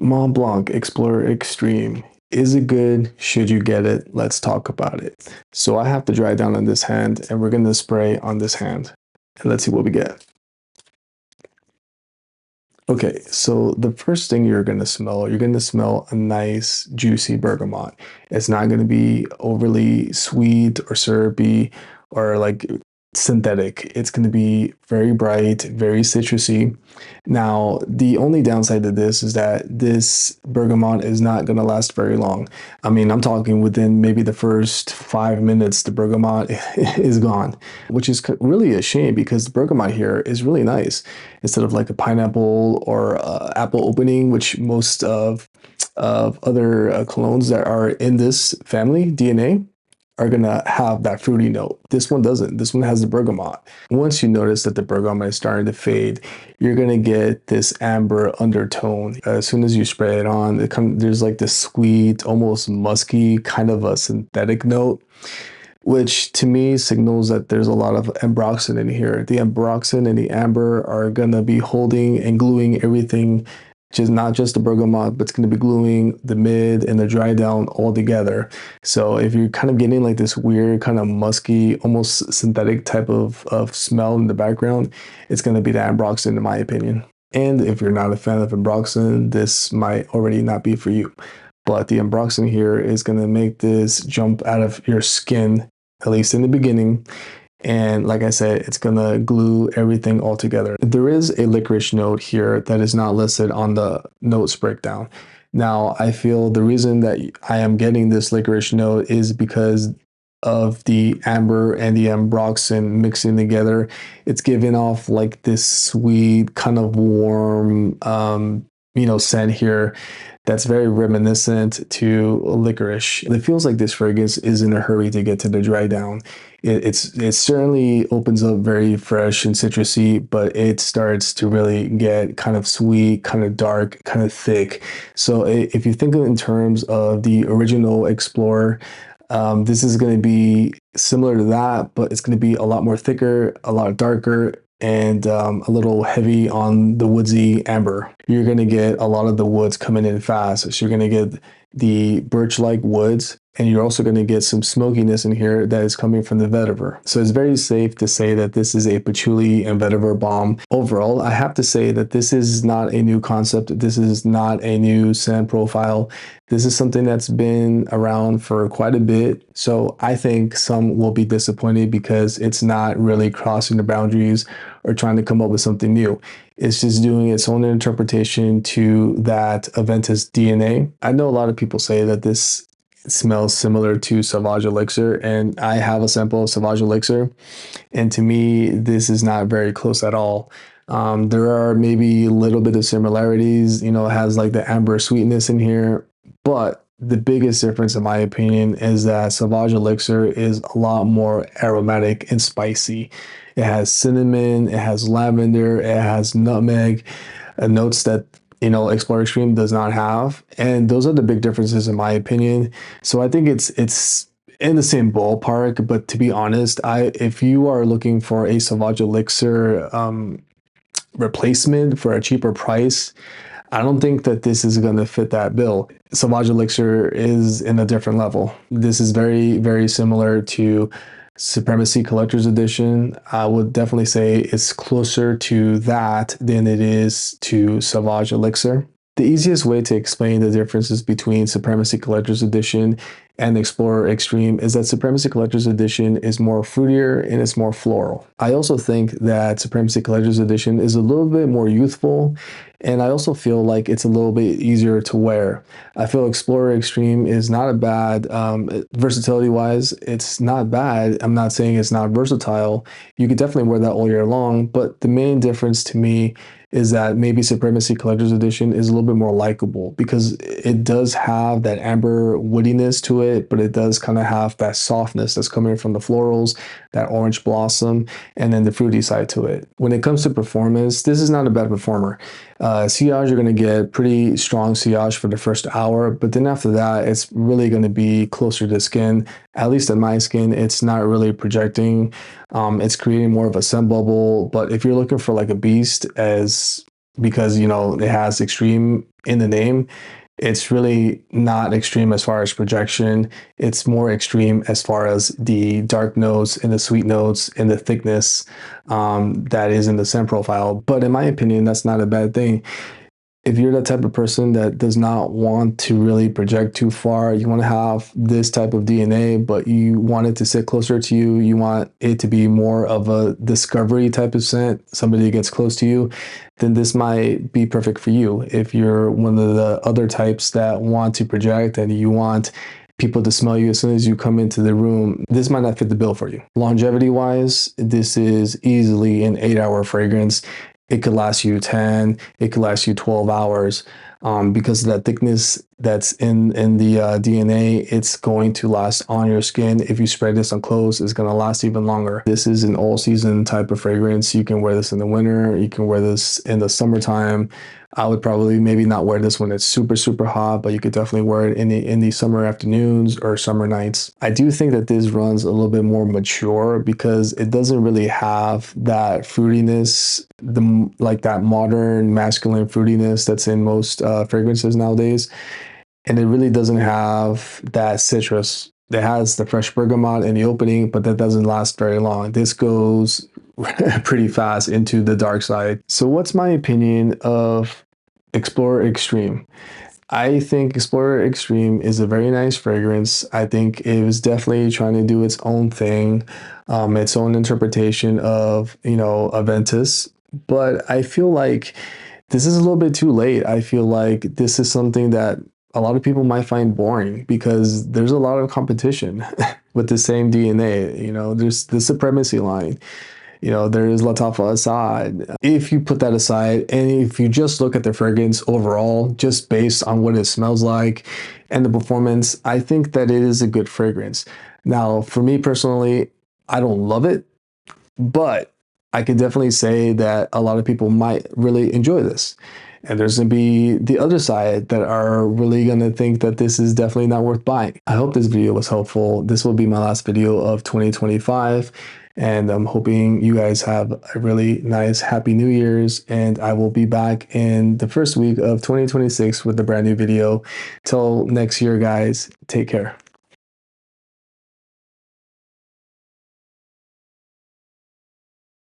Montblanc Explorer Extreme. Is it good? Should you get it? Let's talk about it. So I have to dry down on this hand and we're going to spray on this hand. And let's see what we get. Okay, so the first thing you're going to smell a nice juicy bergamot. It's not going to be overly sweet or syrupy or like synthetic. It's going to be very bright, very citrusy. Now, the only downside to this is that this bergamot is not going to last very long. I mean, I'm talking within maybe the first 5 minutes, the bergamot is gone, which is really a shame because the bergamot here is really nice. Instead of like a pineapple or apple opening, which most of other colognes that are in this family, DNA, are gonna have that fruity note. This one doesn't. This one has the bergamot. Once you notice that the bergamot is starting to fade, you're gonna get this amber undertone. As soon as you spray it on, there's like this sweet, almost musky, kind of a synthetic note, which to me signals that there's a lot of ambroxan in here. The ambroxan and the amber are gonna be holding and gluing everything, just not just the bergamot, but it's going to be gluing the mid and the dry down all together. So if you're kind of getting like this weird kind of musky, almost synthetic type of smell in the background, it's going to be the ambroxan in my opinion. And if you're not a fan of ambroxan, this might already not be for you. But the ambroxan here is going to make this jump out of your skin, at least in the beginning. And like I said, it's gonna glue everything all together. There is a licorice note here that is not listed on the notes breakdown. Now, I feel the reason that I am getting this licorice note is because of the amber and the ambroxan mixing together. It's giving off like this sweet, kind of warm, scent here that's very reminiscent to licorice. It feels like this fragrance is in a hurry to get to the dry down. It certainly opens up very fresh and citrusy, but it starts to really get kind of sweet, kind of dark, kind of thick. So if you think of it in terms of the original Explorer, this is going to be similar to that, but it's going to be a lot more thicker, a lot darker, and a little heavy on the woodsy amber. You're going to get a lot of the woods coming in fast. So you're going to get the birch-like woods, and you're also going to get some smokiness in here that is coming from the vetiver. So it's very safe to say that this is a patchouli and vetiver bomb. Overall, I have to say that this is not a new concept. This is not a new scent profile. This is something that's been around for quite a bit. So I think some will be disappointed because it's not really crossing the boundaries or trying to come up with something new. It's just doing its own interpretation to that Aventus DNA. I know a lot of people say that this smells similar to Sauvage Elixir, and I have a sample of Sauvage Elixir, and to me, this is not very close at all. There are maybe a little bit of similarities, it has like the amber sweetness in here, but the biggest difference in my opinion is that Sauvage Elixir is a lot more aromatic and spicy. It has cinnamon, it has lavender, it has nutmeg, notes that Explorer Extreme does not have. And those are the big differences in my opinion. So I think it's in the same ballpark, but to be honest, if you are looking for a Sauvage Elixir replacement for a cheaper price, I don't think that this is going to fit that bill. Sauvage Elixir is in a different level. This is very, very similar to Supremacy Collector's Edition. I would definitely say it's closer to that than it is to Sauvage Elixir. The easiest way to explain the differences between Supremacy Collector's Edition and Explorer Extreme is that Supremacy Collector's Edition is more fruitier and it's more floral. I also think that Supremacy Collector's Edition is a little bit more youthful, and I also feel like it's a little bit easier to wear. I feel Explorer Extreme is not a bad, versatility-wise, it's not bad. I'm not saying it's not versatile. You could definitely wear that all year long, but the main difference to me is that maybe Supremacy Collector's Edition is a little bit more likable because it does have that amber woodiness to it, but it does kind of have that softness that's coming from the florals, that orange blossom, and then the fruity side to it. When it comes to performance, this is not a bad performer. Sillage, you're going to get pretty strong sillage for the first hour, but then after that, it's really going to be closer to skin. At least in my skin, it's not really projecting. It's creating more of a scent bubble, but if you're looking for like a beast, as because, you know, it has extreme in the name. It's really not extreme as far as projection. It's more extreme as far as the dark notes and the sweet notes and the thickness that is in the scent profile. But in my opinion, that's not a bad thing. If you're the type of person that does not want to really project too far, you want to have this type of DNA, but you want it to sit closer to you, you want it to be more of a discovery type of scent, somebody that gets close to you, then this might be perfect for you. If you're one of the other types that want to project and you want people to smell you as soon as you come into the room, this might not fit the bill for you. Longevity wise, this is easily an 8-hour fragrance. It could last you 10, it could last you 12 hours. Because of that thickness that's in the DNA, it's going to last on your skin. If you spray this on clothes, it's going to last even longer. This is an all season type of fragrance. You can wear this in the winter, you can wear this in the summertime. I would probably maybe not wear this when it's super, super hot, but you could definitely wear it in the summer afternoons or summer nights. I do think that this runs a little bit more mature because it doesn't really have that fruitiness, like that modern masculine fruitiness that's in most fragrances nowadays. And it really doesn't have that citrus. It has the fresh bergamot in the opening, but that doesn't last very long. This goes pretty fast into the dark side. So what's my opinion of Explorer Extreme? I think Explorer Extreme is a very nice fragrance. I think it was definitely trying to do its own thing, its own interpretation of, you know, Aventus. But I feel like this is a little bit too late. I feel like this is something that a lot of people might find boring because there's a lot of competition with the same DNA. You know, there's the supremacy line. You know, there is Latafa Assad. If you put that aside, and if you just look at the fragrance overall, just based on what it smells like and the performance, I think that it is a good fragrance. Now, for me personally, I don't love it, but I could definitely say that a lot of people might really enjoy this. And there's going to be the other side that are really going to think that this is definitely not worth buying. I hope this video was helpful. This will be my last video of 2025. And I'm hoping you guys have a really nice, happy New Year's. And I will be back in the first week of 2026 with a brand new video. Till next year, guys, take care.